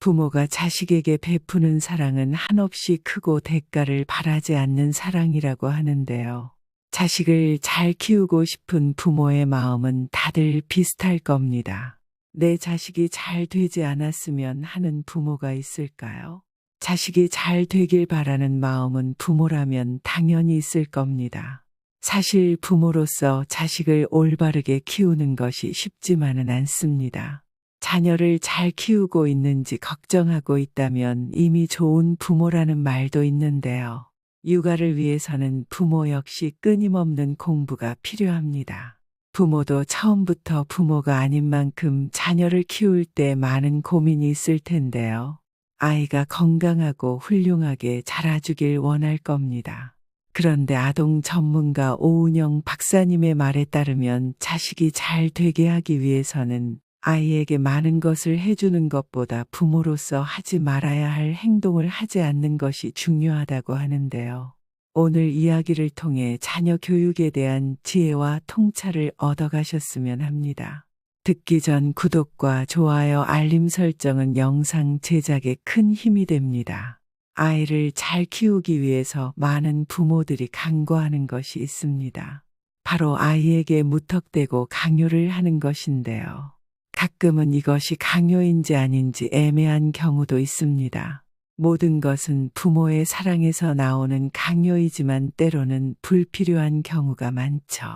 부모가 자식에게 베푸는 사랑은 한없이 크고 대가를 바라지 않는 사랑이라고 하는데요. 자식을 잘 키우고 싶은 부모의 마음은 다들 비슷할 겁니다. 내 자식이 잘 되지 않았으면 하는 부모가 있을까요? 자식이 잘 되길 바라는 마음은 부모라면 당연히 있을 겁니다. 사실 부모로서 자식을 올바르게 키우는 것이 쉽지만은 않습니다. 자녀를 잘 키우고 있는지 걱정하고 있다면 이미 좋은 부모라는 말도 있는데요. 육아를 위해서는 부모 역시 끊임없는 공부가 필요합니다. 부모도 처음부터 부모가 아닌 만큼 자녀를 키울 때 많은 고민이 있을 텐데요. 아이가 건강하고 훌륭하게 자라주길 원할 겁니다. 그런데 아동 전문가 오은영 박사님의 말에 따르면 자식이 잘 되게 하기 위해서는 아이에게 많은 것을 해주는 것보다 부모로서 하지 말아야 할 행동을 하지 않는 것이 중요하다고 하는데요. 오늘 이야기를 통해 자녀 교육에 대한 지혜와 통찰을 얻어가셨으면 합니다. 듣기 전 구독과 좋아요, 알림 설정은 영상 제작에 큰 힘이 됩니다. 아이를 잘 키우기 위해서 많은 부모들이 강구하는 것이 있습니다. 바로 아이에게 무턱대고 강요를 하는 것인데요. 가끔은 이것이 강요인지 아닌지 애매한 경우도 있습니다. 모든 것은 부모의 사랑에서 나오는 강요이지만 때로는 불필요한 경우가 많죠.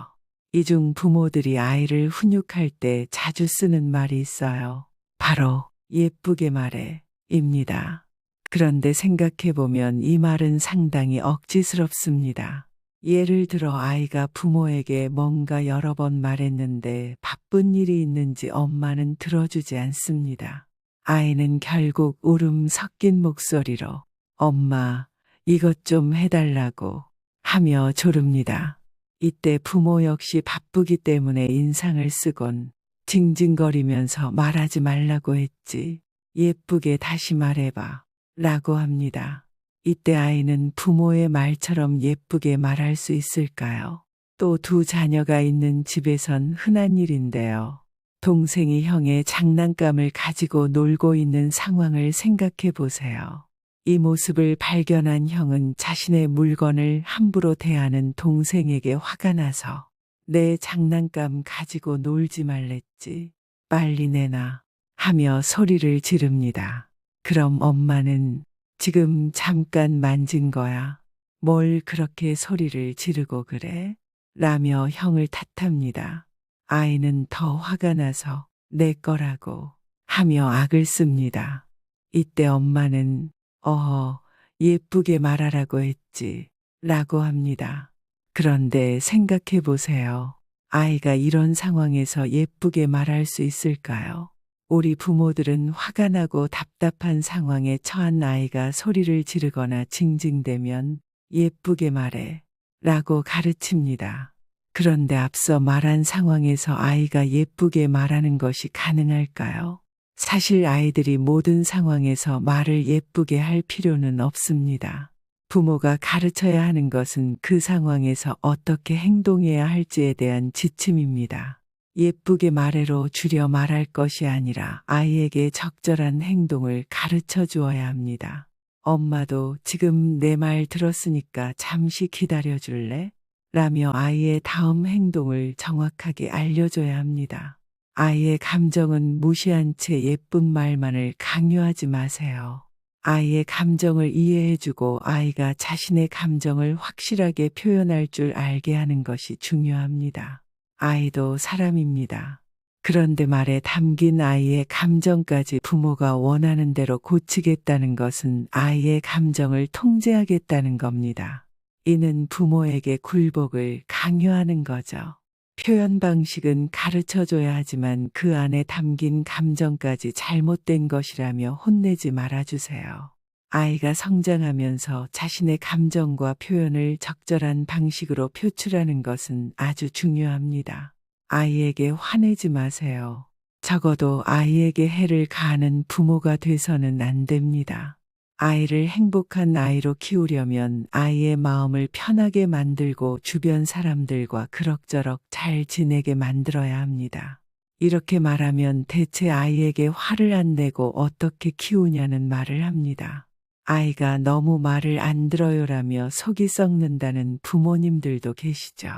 이 중 부모들이 아이를 훈육할 때 자주 쓰는 말이 있어요. 바로 예쁘게 말해입니다. 그런데 생각해보면 이 말은 상당히 억지스럽습니다. 예를 들어 아이가 부모에게 뭔가 여러 번 말했는데 바쁜 일이 있는지 엄마는 들어주지 않습니다. 아이는 결국 울음 섞인 목소리로 엄마, 이것 좀 해달라고 하며 조릅니다. 이때 부모 역시 바쁘기 때문에 인상을 쓰곤 징징거리면서 말하지 말라고 했지. 예쁘게 다시 말해봐. 라고 합니다. 이때 아이는 부모의 말처럼 예쁘게 말할 수 있을까요? 또 두 자녀가 있는 집에선 흔한 일인데요. 동생이 형의 장난감을 가지고 놀고 있는 상황을 생각해 보세요. 이 모습을 발견한 형은 자신의 물건을 함부로 대하는 동생에게 화가 나서 내 장난감 가지고 놀지 말랬지. 빨리 내놔. 하며 소리를 지릅니다. 그럼 엄마는 지금 잠깐 만진 거야. 뭘 그렇게 소리를 지르고 그래? 라며 형을 탓합니다. 아이는 더 화가 나서 내 거라고 하며 악을 씁니다. 이때 엄마는 어허, 예쁘게 말하라고 했지 라고 합니다. 그런데 생각해 보세요. 아이가 이런 상황에서 예쁘게 말할 수 있을까요? 우리 부모들은 화가 나고 답답한 상황에 처한 아이가 소리를 지르거나 징징대면 예쁘게 말해 라고 가르칩니다. 그런데 앞서 말한 상황에서 아이가 예쁘게 말하는 것이 가능할까요? 사실 아이들이 모든 상황에서 말을 예쁘게 할 필요는 없습니다. 부모가 가르쳐야 하는 것은 그 상황에서 어떻게 행동해야 할지에 대한 지침입니다. 예쁘게 말해로 줄여 말할 것이 아니라 아이에게 적절한 행동을 가르쳐 주어야 합니다. 엄마도 지금 내 말 들었으니까 잠시 기다려 줄래? 라며 아이의 다음 행동을 정확하게 알려줘야 합니다. 아이의 감정은 무시한 채 예쁜 말만을 강요하지 마세요. 아이의 감정을 이해해주고 아이가 자신의 감정을 확실하게 표현할 줄 알게 하는 것이 중요합니다. 아이도 사람입니다. 그런데 말에 담긴 아이의 감정까지 부모가 원하는 대로 고치겠다는 것은 아이의 감정을 통제하겠다는 겁니다. 이는 부모에게 굴복을 강요하는 거죠. 표현 방식은 가르쳐줘야 하지만 그 안에 담긴 감정까지 잘못된 것이라며 혼내지 말아주세요. 아이가 성장하면서 자신의 감정과 표현을 적절한 방식으로 표출하는 것은 아주 중요합니다. 아이에게 화내지 마세요. 적어도 아이에게 해를 가하는 부모가 돼서는 안 됩니다. 아이를 행복한 아이로 키우려면 아이의 마음을 편하게 만들고 주변 사람들과 그럭저럭 잘 지내게 만들어야 합니다. 이렇게 말하면 대체 아이에게 화를 안 내고 어떻게 키우냐는 말을 합니다. 아이가 너무 말을 안 들어요라며 속이 썩는다는 부모님들도 계시죠.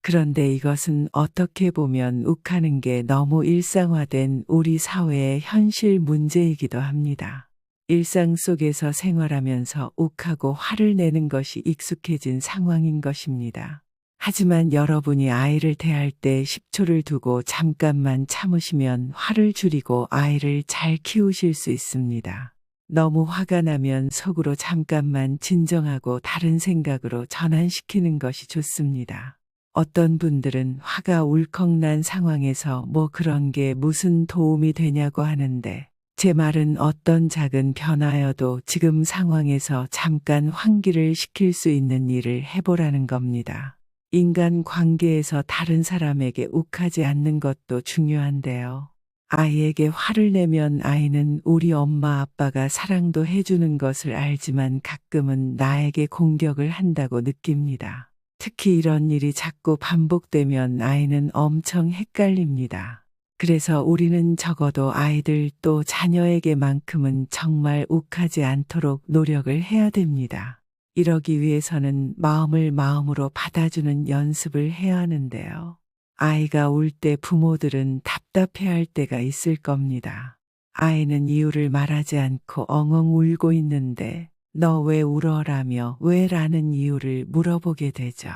그런데 이것은 어떻게 보면 욱하는 게 너무 일상화된 우리 사회의 현실 문제이기도 합니다. 일상 속에서 생활하면서 욱하고 화를 내는 것이 익숙해진 상황인 것입니다. 하지만 여러분이 아이를 대할 때 10초를 두고 잠깐만 참으시면 화를 줄이고 아이를 잘 키우실 수 있습니다. 너무 화가 나면 속으로 잠깐만 진정하고 다른 생각으로 전환시키는 것이 좋습니다. 어떤 분들은 화가 울컥난 상황에서 뭐 그런 게 무슨 도움이 되냐고 하는데 제 말은 어떤 작은 변화여도 지금 상황에서 잠깐 환기를 시킬 수 있는 일을 해보라는 겁니다. 인간 관계에서 다른 사람에게 욱하지 않는 것도 중요한데요. 아이에게 화를 내면 아이는 우리 엄마 아빠가 사랑도 해주는 것을 알지만 가끔은 나에게 공격을 한다고 느낍니다. 특히 이런 일이 자꾸 반복되면 아이는 엄청 헷갈립니다. 그래서 우리는 적어도 아이들 또 자녀에게만큼은 정말 욱하지 않도록 노력을 해야 됩니다. 이러기 위해서는 마음을 마음으로 받아주는 연습을 해야 하는데요. 아이가 울 때 부모들은 답답해할 때가 있을 겁니다. 아이는 이유를 말하지 않고 엉엉 울고 있는데 너 왜 울어라며 왜 라는 이유를 물어보게 되죠.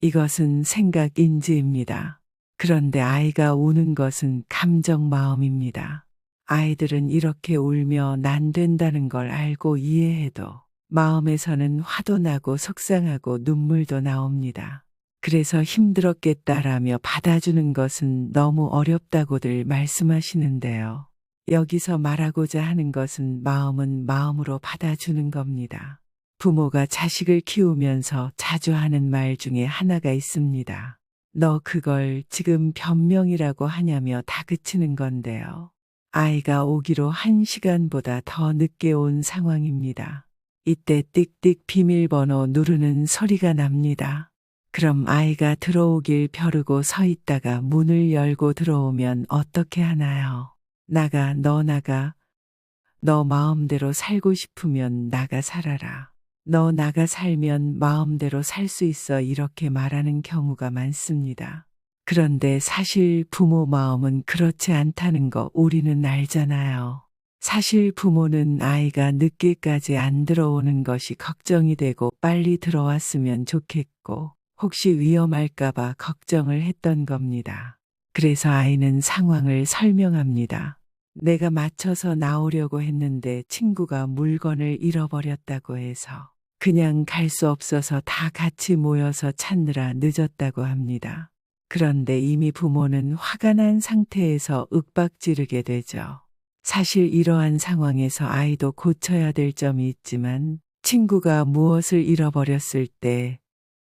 이것은 생각인지입니다. 그런데 아이가 우는 것은 감정 마음입니다. 아이들은 이렇게 울며 난 된다는 걸 알고 이해해도 마음에서는 화도 나고 속상하고 눈물도 나옵니다. 그래서 힘들었겠다라며 받아주는 것은 너무 어렵다고들 말씀하시는데요. 여기서 말하고자 하는 것은 마음은 마음으로 받아주는 겁니다. 부모가 자식을 키우면서 자주 하는 말 중에 하나가 있습니다. 너 그걸 지금 변명이라고 하냐며 다그치는 건데요. 아이가 오기로 1시간보다 더 늦게 온 상황입니다. 이때 띡띡 비밀번호 누르는 소리가 납니다. 그럼 아이가 들어오길 벼르고 서 있다가 문을 열고 들어오면 어떻게 하나요? 나가, 너 나가. 너 마음대로 살고 싶으면 나가 살아라. 너 나가 살면 마음대로 살 수 있어 이렇게 말하는 경우가 많습니다. 그런데 사실 부모 마음은 그렇지 않다는 거 우리는 알잖아요. 사실 부모는 아이가 늦게까지 안 들어오는 것이 걱정이 되고 빨리 들어왔으면 좋겠고 혹시 위험할까봐 걱정을 했던 겁니다. 그래서 아이는 상황을 설명합니다. 내가 맞춰서 나오려고 했는데 친구가 물건을 잃어버렸다고 해서 그냥 갈 수 없어서 다 같이 모여서 찾느라 늦었다고 합니다. 그런데 이미 부모는 화가 난 상태에서 윽박지르게 되죠. 사실 이러한 상황에서 아이도 고쳐야 될 점이 있지만 친구가 무엇을 잃어버렸을 때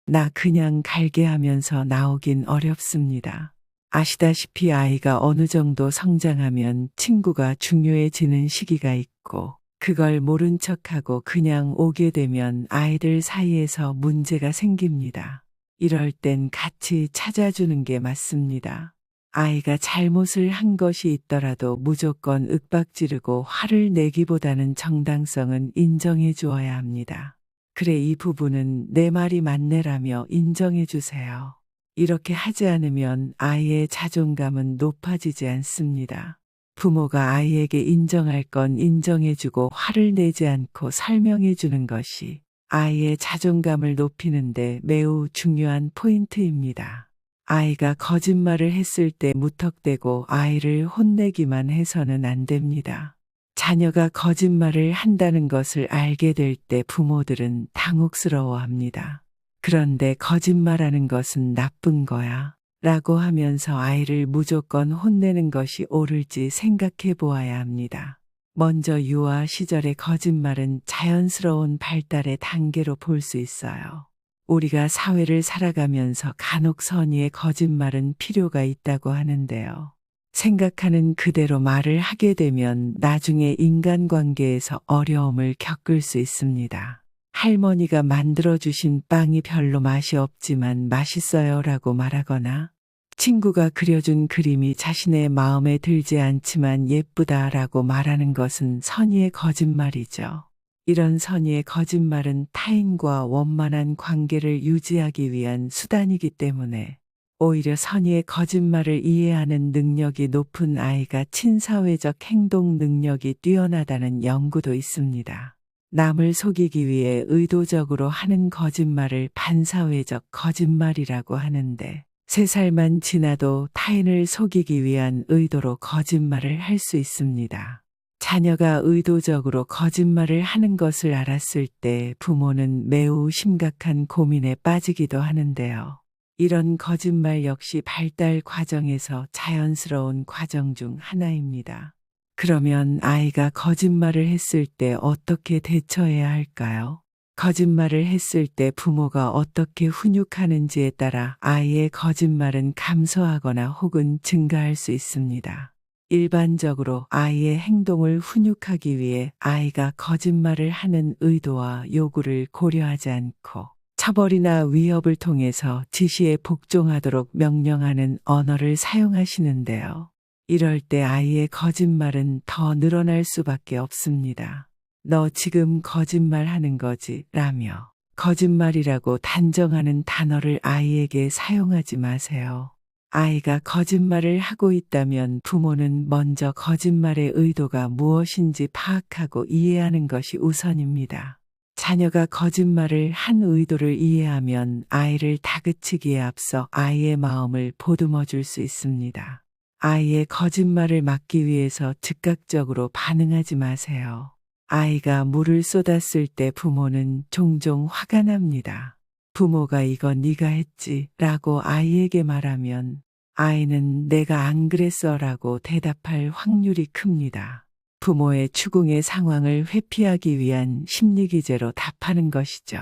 나 그냥 갈게 하면서 나오긴 어렵습니다. 아시다시피 아이가 어느 정도 성장하면 친구가 중요해지는 시기가 있고 그걸 모른 척하고 그냥 오게 되면 아이들 사이에서 문제가 생깁니다. 이럴 땐 같이 찾아주는 게 맞습니다. 아이가 잘못을 한 것이 있더라도 무조건 윽박지르고 화를 내기보다는 정당성은 인정해 주어야 합니다. 그래 이 부분은 내 말이 맞네라며 인정해 주세요. 이렇게 하지 않으면 아이의 자존감은 높아지지 않습니다. 부모가 아이에게 인정할 건 인정해주고 화를 내지 않고 설명해주는 것이 아이의 자존감을 높이는데 매우 중요한 포인트입니다. 아이가 거짓말을 했을 때 무턱대고 아이를 혼내기만 해서는 안 됩니다. 자녀가 거짓말을 한다는 것을 알게 될 때 부모들은 당혹스러워합니다. 그런데 거짓말하는 것은 나쁜 거야 라고 하면서 아이를 무조건 혼내는 것이 옳을지 생각해 보아야 합니다. 먼저 유아 시절의 거짓말은 자연스러운 발달의 단계로 볼 수 있어요. 우리가 사회를 살아가면서 간혹 선의의 거짓말은 필요가 있다고 하는데요. 생각하는 그대로 말을 하게 되면 나중에 인간관계에서 어려움을 겪을 수 있습니다. 할머니가 만들어주신 빵이 별로 맛이 없지만 맛있어요 라고 말하거나 친구가 그려준 그림이 자신의 마음에 들지 않지만 예쁘다라고 말하는 것은 선의의 거짓말이죠. 이런 선의의 거짓말은 타인과 원만한 관계를 유지하기 위한 수단이기 때문에 오히려 선의의 거짓말을 이해하는 능력이 높은 아이가 친사회적 행동 능력이 뛰어나다는 연구도 있습니다. 남을 속이기 위해 의도적으로 하는 거짓말을 반사회적 거짓말이라고 하는데 3살만 지나도 타인을 속이기 위한 의도로 거짓말을 할 수 있습니다. 자녀가 의도적으로 거짓말을 하는 것을 알았을 때 부모는 매우 심각한 고민에 빠지기도 하는데요. 이런 거짓말 역시 발달 과정에서 자연스러운 과정 중 하나입니다. 그러면 아이가 거짓말을 했을 때 어떻게 대처해야 할까요? 거짓말을 했을 때 부모가 어떻게 훈육하는지에 따라 아이의 거짓말은 감소하거나 혹은 증가할 수 있습니다. 일반적으로 아이의 행동을 훈육하기 위해 아이가 거짓말을 하는 의도와 요구를 고려하지 않고 처벌이나 위협을 통해서 지시에 복종하도록 명령하는 언어를 사용하시는데요. 이럴 때 아이의 거짓말은 더 늘어날 수밖에 없습니다. 너 지금 거짓말 하는 거지? 라며 거짓말이라고 단정하는 단어를 아이에게 사용하지 마세요. 아이가 거짓말을 하고 있다면 부모는 먼저 거짓말의 의도가 무엇인지 파악하고 이해하는 것이 우선입니다. 자녀가 거짓말을 한 의도를 이해하면 아이를 다그치기에 앞서 아이의 마음을 보듬어 줄 수 있습니다. 아이의 거짓말을 막기 위해서 즉각적으로 반응하지 마세요. 아이가 물을 쏟았을 때 부모는 종종 화가 납니다. 부모가 이거 네가 했지 라고 아이에게 말하면 아이는 내가 안 그랬어 라고 대답할 확률이 큽니다. 부모의 추궁의 상황을 회피하기 위한 심리기제로 답하는 것이죠.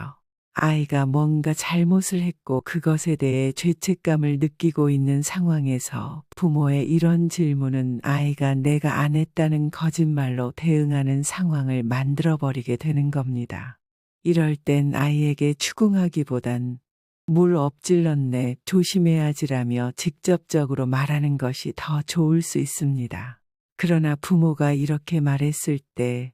아이가 뭔가 잘못을 했고 그것에 대해 죄책감을 느끼고 있는 상황에서 부모의 이런 질문은 아이가 내가 안 했다는 거짓말로 대응하는 상황을 만들어버리게 되는 겁니다. 이럴 땐 아이에게 추궁하기보단 물 엎질렀네 조심해야지라며 직접적으로 말하는 것이 더 좋을 수 있습니다. 그러나 부모가 이렇게 말했을 때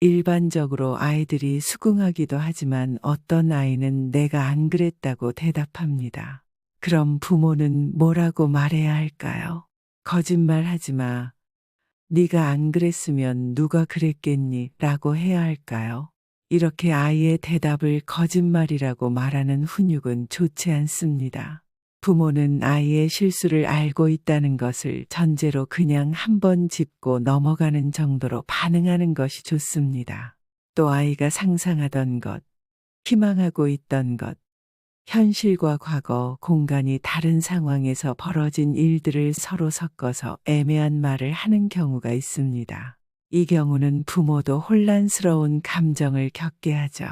일반적으로 아이들이 수긍하기도 하지만 어떤 아이는 내가 안 그랬다고 대답합니다. 그럼 부모는 뭐라고 말해야 할까요? 거짓말하지 마. 네가 안 그랬으면 누가 그랬겠니? 라고 해야 할까요? 이렇게 아이의 대답을 거짓말이라고 말하는 훈육은 좋지 않습니다. 부모는 아이의 실수를 알고 있다는 것을 전제로 그냥 한번 짚고 넘어가는 정도로 반응하는 것이 좋습니다. 또 아이가 상상하던 것, 희망하고 있던 것, 현실과 과거, 공간이 다른 상황에서 벌어진 일들을 서로 섞어서 애매한 말을 하는 경우가 있습니다. 이 경우는 부모도 혼란스러운 감정을 겪게 하죠.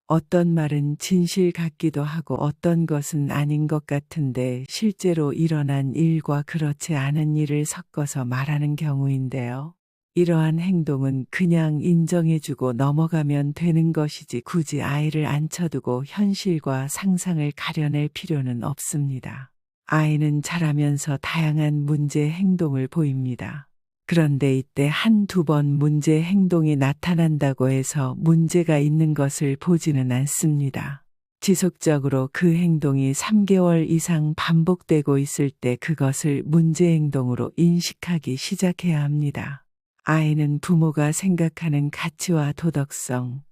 어떤 말은 진실 같기도 하고 어떤 것은 아닌 것 같은데 실제로 일어난 일과 그렇지 않은 일을 섞어서 말하는 경우인데요. 이러한 행동은 그냥 인정해주고 넘어가면 되는 것이지 굳이 아이를 앉혀두고 현실과 상상을 가려낼 필요는 없습니다. 아이는 자라면서 다양한 문제 행동을 보입니다. 그런데 이때 한두 번 문제 행동이 나타난다고 해서 문제가 있는 것을 보지는 않습니다. 지속적으로 그 행동이 3개월 이상 반복되고 있을 때 그것을 문제 행동으로 인식하기 시작해야 합니다. 아이는 부모가 생각하는 가치와 도덕성,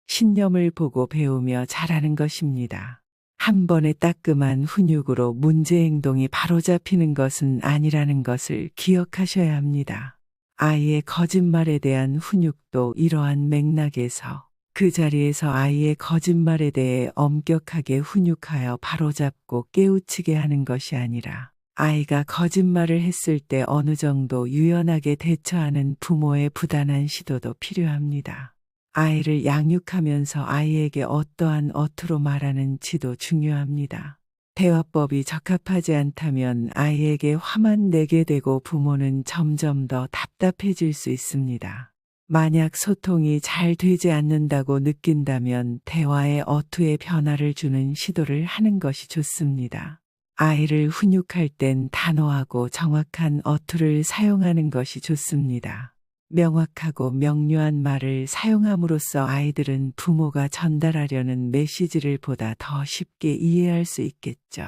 신념을 보고 배우며 자라는 것입니다. 한 번의 따끔한 훈육으로 문제 행동이 바로잡히는 것은 아니라는 것을 기억하셔야 합니다. 아이의 거짓말에 대한 훈육도 이러한 맥락에서 그 자리에서 아이의 거짓말에 대해 엄격하게 훈육하여 바로잡고 깨우치게 하는 것이 아니라 아이가 거짓말을 했을 때 어느 정도 유연하게 대처하는 부모의 부단한 시도도 필요합니다. 아이를 양육하면서 아이에게 어떠한 어투로 말하는지도 중요합니다. 대화법이 적합하지 않다면 아이에게 화만 내게 되고 부모는 점점 더 답답해질 수 있습니다. 만약 소통이 잘 되지 않는다고 느낀다면 대화의 어투에 변화를 주는 시도를 하는 것이 좋습니다. 아이를 훈육할 땐 단호하고 정확한 어투를 사용하는 것이 좋습니다. 명확하고 명료한 말을 사용함으로써 아이들은 부모가 전달하려는 메시지를 보다 더 쉽게 이해할 수 있겠죠.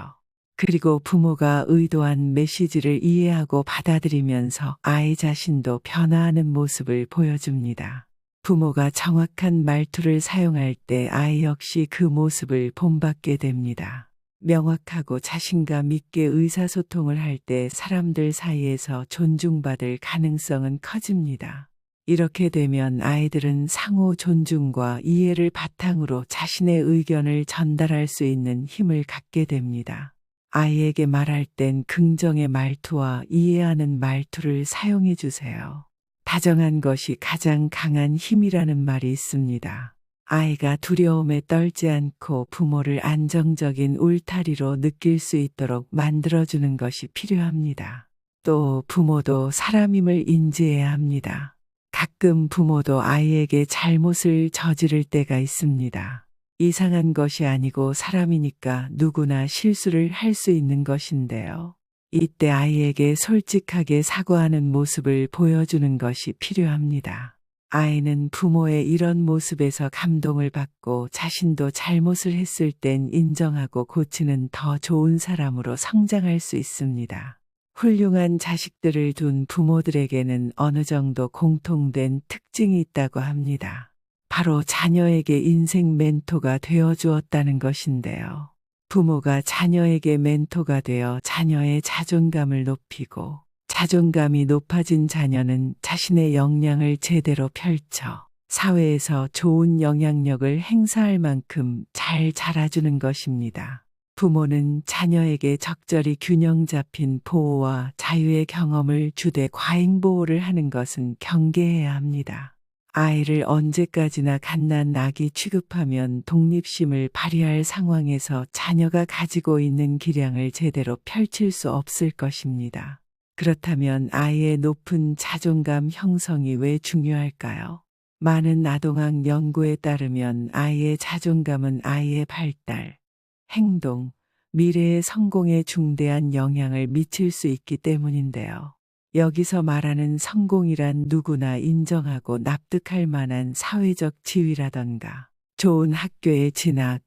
그리고 부모가 의도한 메시지를 이해하고 받아들이면서 아이 자신도 변화하는 모습을 보여줍니다. 부모가 정확한 말투를 사용할 때 아이 역시 그 모습을 본받게 됩니다. 명확하고 자신감 있게 의사소통을 할 때 사람들 사이에서 존중받을 가능성은 커집니다. 이렇게 되면 아이들은 상호 존중과 이해를 바탕으로 자신의 의견을 전달할 수 있는 힘을 갖게 됩니다. 아이에게 말할 땐 긍정의 말투와 이해하는 말투를 사용해 주세요. 다정한 것이 가장 강한 힘이라는 말이 있습니다. 아이가 두려움에 떨지 않고 부모를 안정적인 울타리로 느낄 수 있도록 만들어주는 것이 필요합니다. 또 부모도 사람임을 인지해야 합니다. 가끔 부모도 아이에게 잘못을 저지를 때가 있습니다. 이상한 것이 아니고 사람이니까 누구나 실수를 할 수 있는 것인데요. 이때 아이에게 솔직하게 사과하는 모습을 보여주는 것이 필요합니다. 아이는 부모의 이런 모습에서 감동을 받고 자신도 잘못을 했을 땐 인정하고 고치는 더 좋은 사람으로 성장할 수 있습니다. 훌륭한 자식들을 둔 부모들에게는 어느 정도 공통된 특징이 있다고 합니다. 바로 자녀에게 인생 멘토가 되어 주었다는 것인데요. 부모가 자녀에게 멘토가 되어 자녀의 자존감을 높이고 자존감이 높아진 자녀는 자신의 역량을 제대로 펼쳐 사회에서 좋은 영향력을 행사할 만큼 잘 자라주는 것입니다. 부모는 자녀에게 적절히 균형 잡힌 보호와 자유의 경험을 주되 과잉 보호를 하는 것은 경계해야 합니다. 아이를 언제까지나 갓난 아기 취급하면 독립심을 발휘할 상황에서 자녀가 가지고 있는 기량을 제대로 펼칠 수 없을 것입니다. 그렇다면 아이의 높은 자존감 형성이 왜 중요할까요? 많은 아동학 연구에 따르면 아이의 자존감은 아이의 발달, 행동, 미래의 성공에 중대한 영향을 미칠 수 있기 때문인데요. 여기서 말하는 성공이란 누구나 인정하고 납득할 만한 사회적 지위라던가 좋은 학교에 진학,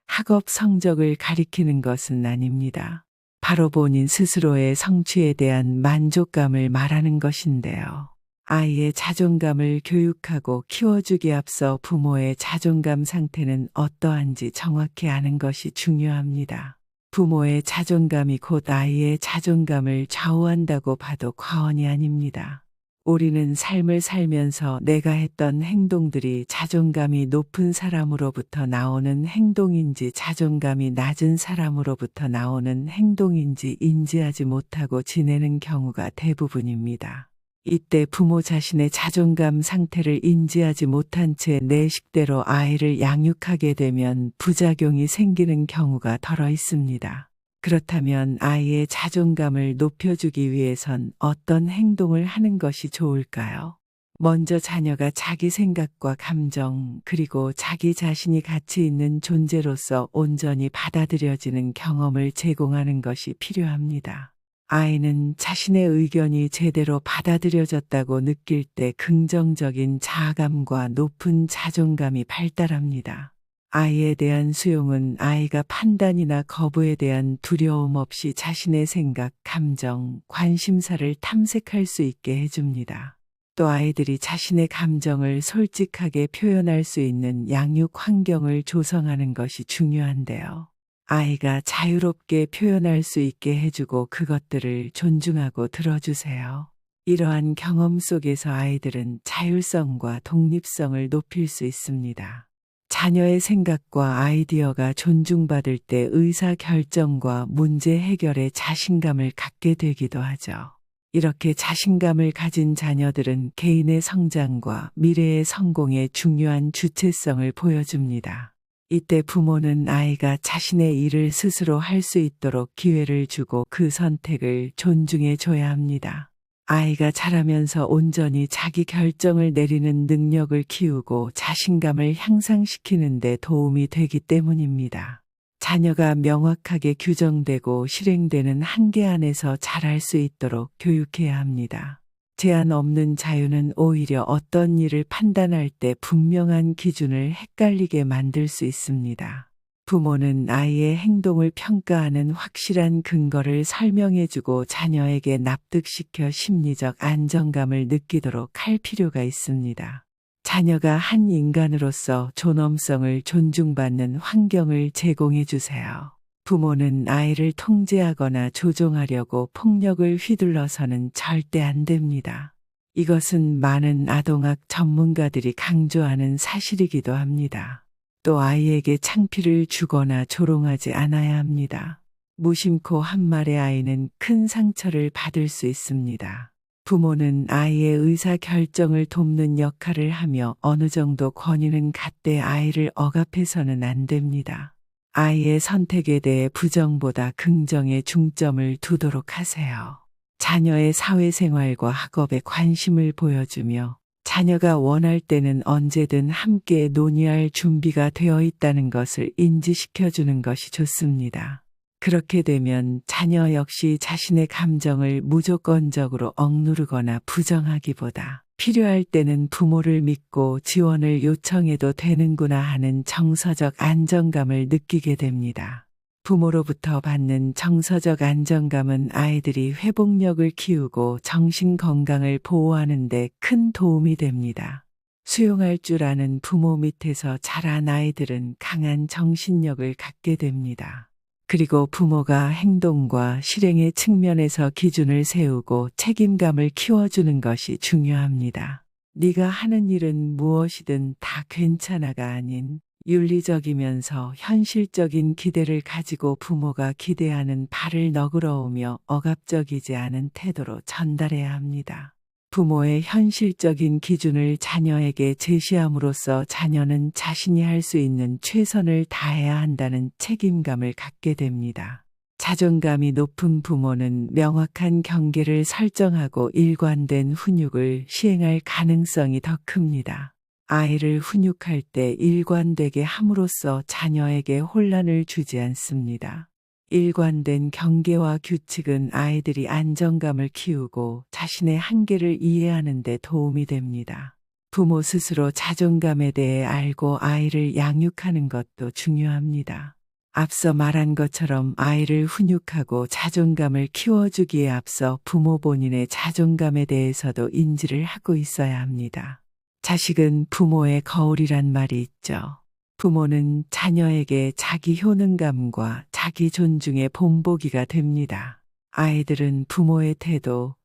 학업 성적을 가리키는 것은 아닙니다. 바로 본인 스스로의 성취에 대한 만족감을 말하는 것인데요. 아이의 자존감을 교육하고 키워주기에 앞서 부모의 자존감 상태는 어떠한지 정확히 아는 것이 중요합니다. 부모의 자존감이 곧 아이의 자존감을 좌우한다고 봐도 과언이 아닙니다. 우리는 삶을 살면서 내가 했던 행동들이 자존감이 높은 사람으로부터 나오는 행동인지 자존감이 낮은 사람으로부터 나오는 행동인지 인지하지 못하고 지내는 경우가 대부분입니다. 이때 부모 자신의 자존감 상태를 인지하지 못한 채 내 식대로 아이를 양육하게 되면 부작용이 생기는 경우가 덜어 있습니다. 그렇다면 아이의 자존감을 높여주기 위해선 어떤 행동을 하는 것이 좋을까요? 먼저 자녀가 자기 생각과 감정 그리고 자기 자신이 가치 있는 존재로서 온전히 받아들여지는 경험을 제공하는 것이 필요합니다. 아이는 자신의 의견이 제대로 받아들여졌다고 느낄 때 긍정적인 자아감과 높은 자존감이 발달합니다. 아이에 대한 수용은 아이가 판단이나 거부에 대한 두려움 없이 자신의 생각, 감정, 관심사를 탐색할 수 있게 해줍니다. 또 아이들이 자신의 감정을 솔직하게 표현할 수 있는 양육 환경을 조성하는 것이 중요한데요. 아이가 자유롭게 표현할 수 있게 해주고 그것들을 존중하고 들어주세요. 이러한 경험 속에서 아이들은 자율성과 독립성을 높일 수 있습니다. 자녀의 생각과 아이디어가 존중받을 때 의사결정과 문제 해결에 자신감을 갖게 되기도 하죠. 이렇게 자신감을 가진 자녀들은 개인의 성장과 미래의 성공에 중요한 주체성을 보여줍니다. 이때 부모는 아이가 자신의 일을 스스로 할 수 있도록 기회를 주고 그 선택을 존중해 줘야 합니다. 아이가 자라면서 온전히 자기 결정을 내리는 능력을 키우고 자신감을 향상시키는 데 도움이 되기 때문입니다. 자녀가 명확하게 규정되고 실행되는 한계 안에서 자랄 수 있도록 교육해야 합니다. 제한 없는 자유는 오히려 어떤 일을 판단할 때 분명한 기준을 헷갈리게 만들 수 있습니다. 부모는 아이의 행동을 평가하는 확실한 근거를 설명해주고 자녀에게 납득시켜 심리적 안정감을 느끼도록 할 필요가 있습니다. 자녀가 한 인간으로서 존엄성을 존중받는 환경을 제공해 주세요. 부모는 아이를 통제하거나 조종하려고 폭력을 휘둘러서는 절대 안 됩니다. 이것은 많은 아동학 전문가들이 강조하는 사실이기도 합니다. 또 아이에게 창피를 주거나 조롱하지 않아야 합니다. 무심코 한 말의 아이는 큰 상처를 받을 수 있습니다. 부모는 아이의 의사 결정을 돕는 역할을 하며 어느 정도 권위는 갖되 아이를 억압해서는 안 됩니다. 아이의 선택에 대해 부정보다 긍정에 중점을 두도록 하세요. 자녀의 사회생활과 학업에 관심을 보여주며 자녀가 원할 때는 언제든 함께 논의할 준비가 되어 있다는 것을 인지시켜주는 것이 좋습니다. 그렇게 되면 자녀 역시 자신의 감정을 무조건적으로 억누르거나 부정하기보다 필요할 때는 부모를 믿고 지원을 요청해도 되는구나 하는 정서적 안정감을 느끼게 됩니다. 부모로부터 받는 정서적 안정감은 아이들이 회복력을 키우고 정신 건강을 보호하는 데 큰 도움이 됩니다. 수용할 줄 아는 부모 밑에서 자란 아이들은 강한 정신력을 갖게 됩니다. 그리고 부모가 행동과 실행의 측면에서 기준을 세우고 책임감을 키워주는 것이 중요합니다. 네가 하는 일은 무엇이든 다 괜찮아가 아닌 윤리적이면서 현실적인 기대를 가지고 부모가 기대하는 바를 너그러우며 억압적이지 않은 태도로 전달해야 합니다. 부모의 현실적인 기준을 자녀에게 제시함으로써 자녀는 자신이 할 수 있는 최선을 다해야 한다는 책임감을 갖게 됩니다. 자존감이 높은 부모는 명확한 경계를 설정하고 일관된 훈육을 시행할 가능성이 더 큽니다. 아이를 훈육할 때 일관되게 함으로써 자녀에게 혼란을 주지 않습니다. 일관된 경계와 규칙은 아이들이 안정감을 키우고 자신의 한계를 이해하는 데 도움이 됩니다. 부모 스스로 자존감에 대해 알고 아이를 양육하는 것도 중요합니다. 앞서 말한 것처럼 아이를 훈육하고 자존감을 키워주기에 앞서 부모 본인의 자존감에 대해서도 인지를 하고 있어야 합니다. 자식은 부모의 거울이란 말이 있죠. 부모는 자녀에게 자기 효능감과 자기 존중의 본보기가 됩니다. 아이들은 부모의 태도,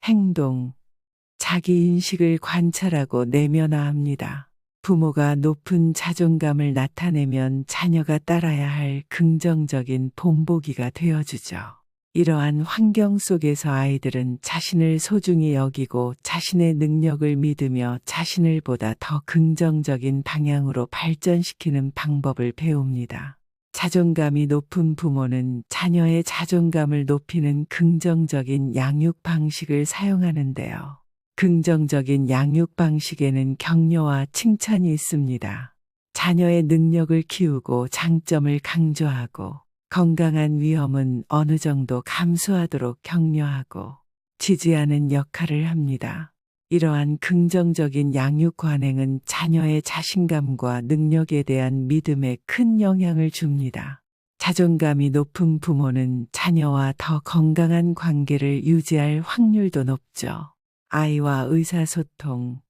행동, 자기 인식을 관찰하고 내면화합니다. 부모가 높은 자존감을 나타내면 자녀가 따라야 할 긍정적인 본보기가 되어주죠. 이러한 환경 속에서 아이들은 자신을 소중히 여기고 자신의 능력을 믿으며 자신을 보다 더 긍정적인 방향으로 발전시키는 방법을 배웁니다. 자존감이 높은 부모는 자녀의 자존감을 높이는 긍정적인 양육 방식을 사용하는데요. 긍정적인 양육 방식에는 격려와 칭찬이 있습니다. 자녀의 능력을 키우고 장점을 강조하고 건강한 위험은 어느 정도 감수하도록 격려하고 지지하는 역할을 합니다. 이러한 긍정적인 양육 관행은 자녀의 자신감과 능력에 대한 믿음에 큰 영향을 줍니다. 자존감이 높은 부모는 자녀와 더 건강한 관계를 유지할 확률도 높죠. 아이와 의사소통,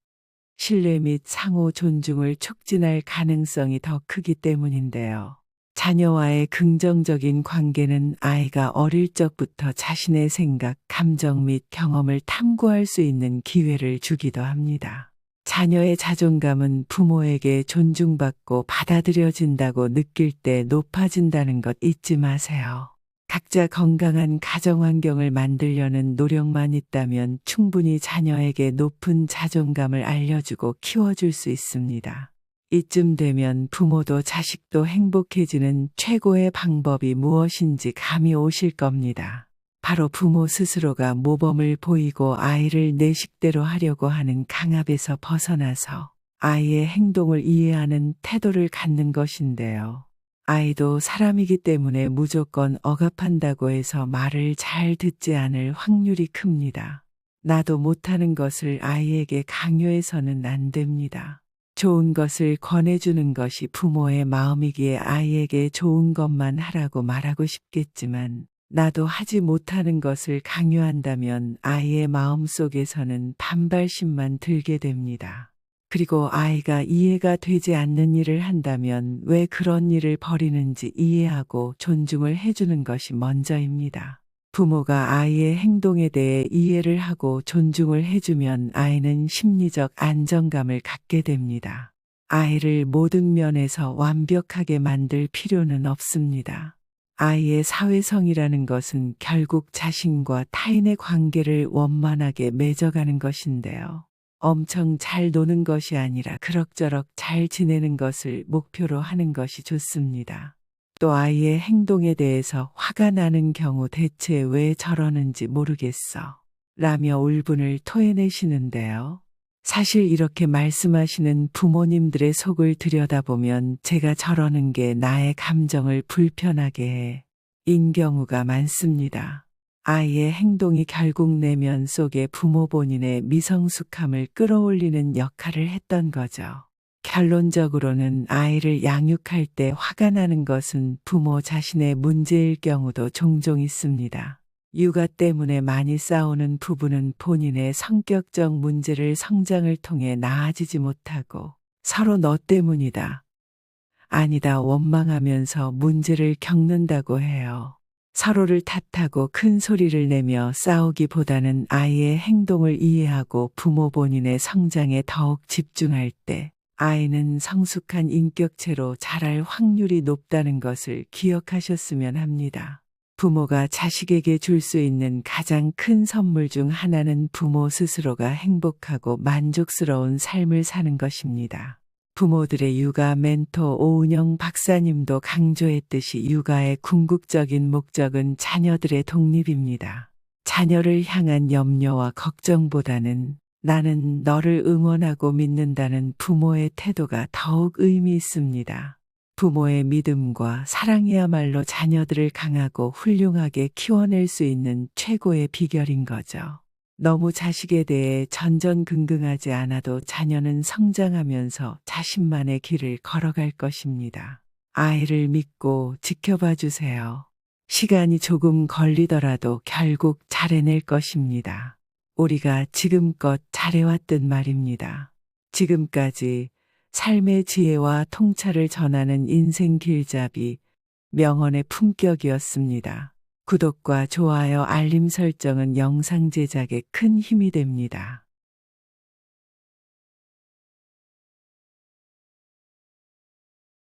신뢰 및 상호 존중을 촉진할 가능성이 더 크기 때문인데요. 자녀와의 긍정적인 관계는 아이가 어릴 적부터 자신의 생각, 감정 및 경험을 탐구할 수 있는 기회를 주기도 합니다. 자녀의 자존감은 부모에게 존중받고 받아들여진다고 느낄 때 높아진다는 것 잊지 마세요. 각자 건강한 가정 환경을 만들려는 노력만 있다면 충분히 자녀에게 높은 자존감을 알려주고 키워줄 수 있습니다. 이쯤 되면 부모도 자식도 행복해지는 최고의 방법이 무엇인지 감이 오실 겁니다. 바로 부모 스스로가 모범을 보이고 아이를 내 식대로 하려고 하는 강압에서 벗어나서 아이의 행동을 이해하는 태도를 갖는 것인데요. 아이도 사람이기 때문에 무조건 억압한다고 해서 말을 잘 듣지 않을 확률이 큽니다. 나도 못하는 것을 아이에게 강요해서는 안 됩니다. 좋은 것을 권해주는 것이 부모의 마음이기에 아이에게 좋은 것만 하라고 말하고 싶겠지만, 나도 하지 못하는 것을 강요한다면 아이의 마음 속에서는 반발심만 들게 됩니다. 그리고 아이가 이해가 되지 않는 일을 한다면 왜 그런 일을 벌이는지 이해하고 존중을 해주는 것이 먼저입니다. 부모가 아이의 행동에 대해 이해를 하고 존중을 해주면 아이는 심리적 안정감을 갖게 됩니다. 아이를 모든 면에서 완벽하게 만들 필요는 없습니다. 아이의 사회성이라는 것은 결국 자신과 타인의 관계를 원만하게 맺어가는 것인데요. 엄청 잘 노는 것이 아니라 그럭저럭 잘 지내는 것을 목표로 하는 것이 좋습니다. 또 아이의 행동에 대해서 화가 나는 경우 대체 왜 저러는지 모르겠어 라며 울분을 토해내시는데요. 사실 이렇게 말씀하시는 부모님들의 속을 들여다보면 제가 저러는 게 나의 감정을 불편하게 해 인 경우가 많습니다. 아이의 행동이 결국 내면 속에 부모 본인의 미성숙함을 끌어올리는 역할을 했던 거죠. 결론적으로는 아이를 양육할 때 화가 나는 것은 부모 자신의 문제일 경우도 종종 있습니다. 육아 때문에 많이 싸우는 부부는 본인의 성격적 문제를 성장을 통해 나아지지 못하고 서로 너 때문이다, 아니다 원망하면서 문제를 겪는다고 해요. 서로를 탓하고 큰 소리를 내며 싸우기보다는 아이의 행동을 이해하고 부모 본인의 성장에 더욱 집중할 때 아이는 성숙한 인격체로 자랄 확률이 높다는 것을 기억하셨으면 합니다. 부모가 자식에게 줄 수 있는 가장 큰 선물 중 하나는 부모 스스로가 행복하고 만족스러운 삶을 사는 것입니다. 부모들의 육아 멘토 오은영 박사님도 강조했듯이 육아의 궁극적인 목적은 자녀들의 독립입니다. 자녀를 향한 염려와 걱정보다는 나는 너를 응원하고 믿는다는 부모의 태도가 더욱 의미 있습니다. 부모의 믿음과 사랑이야말로 자녀들을 강하고 훌륭하게 키워낼 수 있는 최고의 비결인 거죠. 너무 자식에 대해 전전긍긍하지 않아도 자녀는 성장하면서 자신만의 길을 걸어갈 것입니다. 아이를 믿고 지켜봐 주세요. 시간이 조금 걸리더라도 결국 잘해낼 것입니다. 우리가 지금껏 잘해왔던 말입니다. 지금까지 삶의 지혜와 통찰을 전하는 인생 길잡이 명언의 품격이었습니다. 구독과 좋아요, 알림 설정은 영상 제작에 큰 힘이 됩니다.